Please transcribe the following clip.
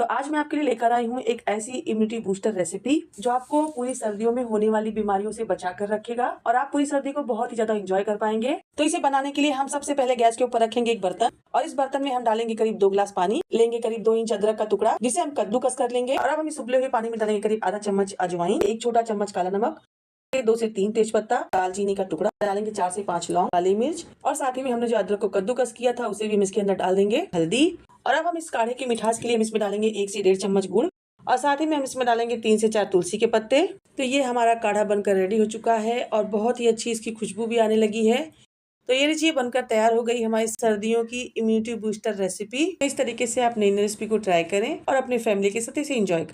तो आज मैं आपके लिए लेकर आई हूँ एक ऐसी इम्यूनिटी बूस्टर रेसिपी जो आपको पूरी सर्दियों में होने वाली बीमारियों से बचा कर रखेगा और आप पूरी सर्दी को बहुत ही ज्यादा एंजॉय कर पाएंगे। तो इसे बनाने के लिए हम सबसे पहले गैस के ऊपर रखेंगे एक बर्तन और इस बर्तन में हम डालेंगे करीब 2 गिलास पानी, लेंगे करीब 2 इंच अदरक का टुकड़ा जिसे हम कद्दूकस कर लेंगे और अब हम इस उबले हुए पानी में डालेंगे करीब आधा चम्मच अजवाइन, 1 छोटा चम्मच काला नमक, 2 से 3 तेजपत्ता, दालचीनी का टुकड़ा, डालेंगे 4 से 5 लौंग, काली मिर्च और साथ ही में हमने जो अदरक को कद्दूकस किया था उसे भी हम इसके अंदर डाल देंगे, हल्दी। और अब हम इस काढ़े की मिठास के लिए हम इसमें डालेंगे 1 से 1.5 चम्मच गुड़ और साथ ही में हम इसमें डालेंगे 3 से 4 तुलसी के पत्ते। तो ये हमारा काढ़ा बनकर रेडी हो चुका है और बहुत ही अच्छी इसकी खुशबू भी आने लगी है। तो ये लीजिए बनकर तैयार हो गई हमारी सर्दियों की इम्यूनिटी बूस्टर रेसिपी। इस तरीके से आप नई रेसिपी को ट्राई करें और अपनी फैमिली के साथ इसे एंजॉय करें।